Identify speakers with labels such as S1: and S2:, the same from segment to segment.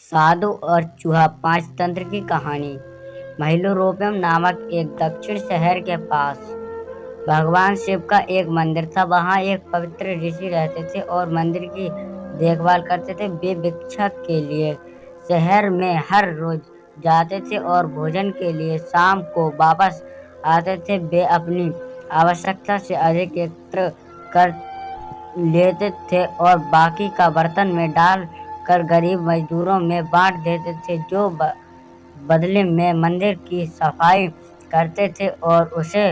S1: साधु और चूहा पंचतंत्र की कहानी। महिलोरोपम नामक एक दक्षिण शहर के पास भगवान शिव का एक मंदिर था। वहाँ एक पवित्र ऋषि रहते थे और मंदिर की देखभाल करते थे। वे भिक्षा के लिए शहर में हर रोज जाते थे और भोजन के लिए शाम को वापस आते थे। वे अपनी आवश्यकता से अधिक एकत्र कर लेते थे और बाकी का बर्तन में डाल कर गरीब मजदूरों में बांट देते थे, जो बदले में मंदिर की सफाई करते थे और उसे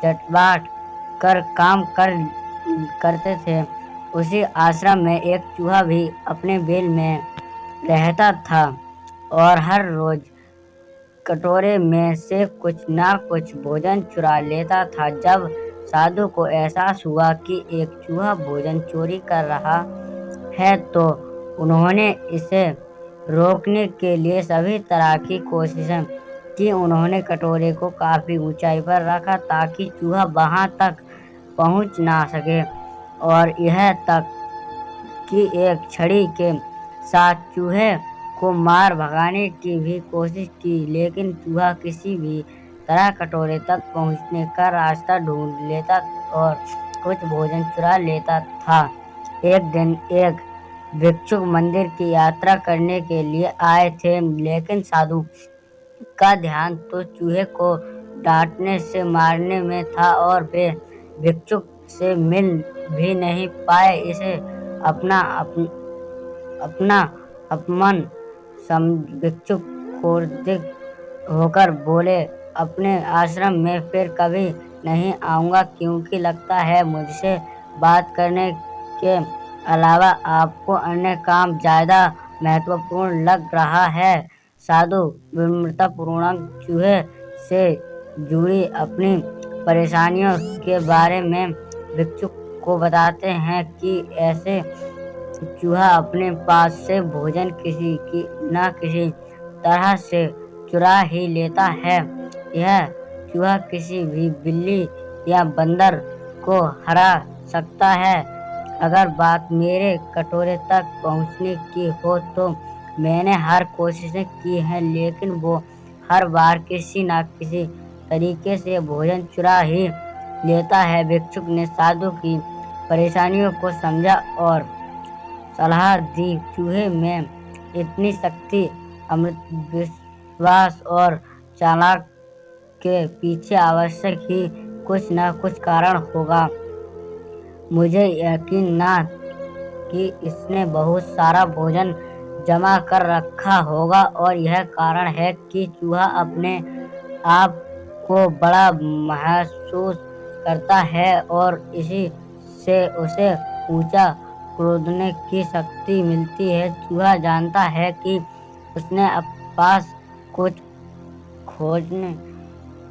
S1: जटबाट कर काम करते थे। उसी आश्रम में एक चूहा भी अपने बेल में रहता था और हर रोज कटोरे में से कुछ ना कुछ भोजन चुरा लेता था। जब साधु को एहसास हुआ कि एक चूहा भोजन चोरी कर रहा है तो उन्होंने इसे रोकने के लिए सभी तरह की कोशिशें की। उन्होंने कटोरे को काफी ऊंचाई पर रखा ताकि चूहा वहां तक पहुंच ना सके और यह तक कि एक छड़ी के साथ चूहे को मार भगाने की भी कोशिश की, लेकिन चूहा किसी भी तरह कटोरे तक पहुंचने का रास्ता ढूंढ लेता और कुछ भोजन चुरा लेता था। एक दिन एक भिक्षुक मंदिर की यात्रा करने के लिए आए थे, लेकिन साधु का ध्यान तो चूहे को डांटने से मारने में था और वे भिक्षुक से मिल भी नहीं पाए। इसे अपना अपमान भिक्षुक क्रोधित होकर बोले, अपने आश्रम में फिर कभी नहीं आऊंगा, क्योंकि लगता है मुझसे बात करने के अलावा आपको अन्य काम ज्यादा महत्वपूर्ण लग रहा है। साधु विनम्रतापूर्वक चूहे से जुड़ी अपनी परेशानियों के बारे में भिक्षुक को बताते हैं कि ऐसे चूहा अपने पास से भोजन किसी की न किसी तरह से चुरा ही लेता है। यह चूहा किसी भी बिल्ली या बंदर को हरा सकता है। अगर बात मेरे कटोरे तक पहुंचने की हो तो मैंने हर कोशिशें की हैं, लेकिन वो हर बार किसी न किसी तरीके से भोजन चुरा ही लेता है। भिक्षुक ने साधु की परेशानियों को समझा और सलाह दी। चूहे में इतनी शक्ति, अमृत विश्वास और चालाक के पीछे आवश्यक ही कुछ न कुछ कारण होगा। मुझे यकीन ना कि इसने बहुत सारा भोजन जमा कर रखा होगा और यह कारण है कि चूहा अपने आप को बड़ा महसूस करता है और इसी से उसे ऊंचा कूदने की शक्ति मिलती है। चूहा जानता है कि उसने पास कुछ खोजने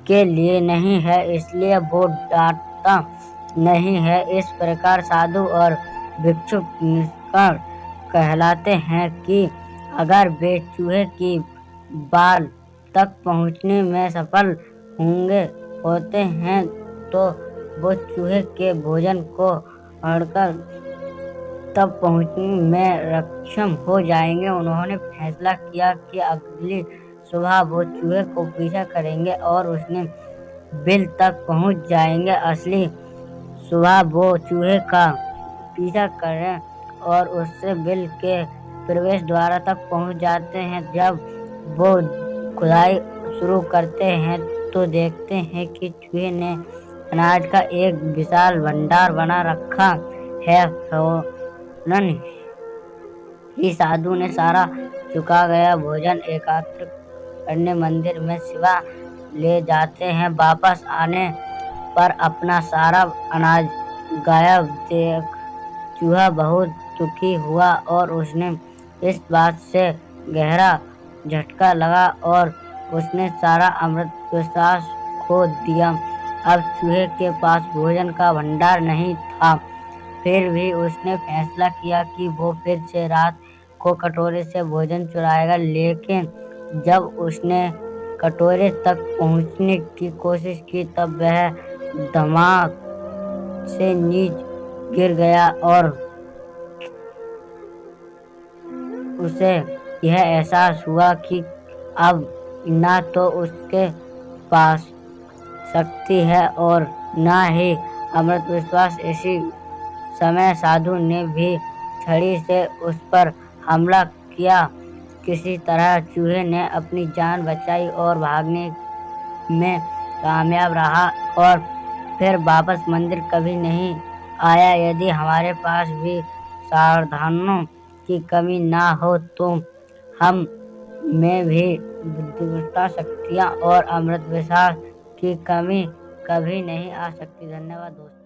S1: के लिए नहीं है, इसलिए वो डांटता नहीं है। इस प्रकार साधु और भिक्षुक निष्कर्ष कहलाते हैं कि अगर वे चूहे की बाल तक पहुंचने में सफल होते हैं तो वो चूहे के भोजन को पकड़कर तब पहुंचने में सक्षम हो जाएंगे। उन्होंने फैसला किया कि अगली सुबह वो चूहे को पीछा करेंगे और उसने बिल तक पहुंच जाएंगे। अगली सुबह वो चूहे का पीछा करें और उससे बिल के प्रवेश द्वार तक पहुंच जाते हैं। जब वो खुदाई शुरू करते हैं तो देखते हैं कि चूहे ने अनाज का एक विशाल भंडार बना रखा है। फौरन ही साधु ने सारा चुका गया भोजन एकत्र करने मंदिर में सेवा ले जाते हैं। वापस आने पर अपना सारा अनाज गायब देख चूहा बहुत दुखी हुआ और उसने इस बात से गहरा झटका लगा और उसने सारा अमृत विश्वास खो दिया। अब चूहे के पास भोजन का भंडार नहीं था, फिर भी उसने फैसला किया कि वो फिर से रात को कटोरे से भोजन चुराएगा। लेकिन जब उसने कटोरे तक पहुंचने की कोशिश की तब वह धमाक से नीचे गिर गया और उसे यह एहसास हुआ कि अब न तो उसके पास शक्ति है और न ही अमृत विश्वास। इसी समय साधु ने भी छड़ी से उस पर हमला किया। किसी तरह चूहे ने अपनी जान बचाई और भागने में कामयाब रहा और फिर वापस मंदिर कभी नहीं आया। यदि हमारे पास भी साधनों की कमी ना हो तो हम में भी बुद्धिमत्ता, शक्तियाँ और अमृत विश्वास की कमी कभी नहीं आ सकती। धन्यवाद दोस्तों।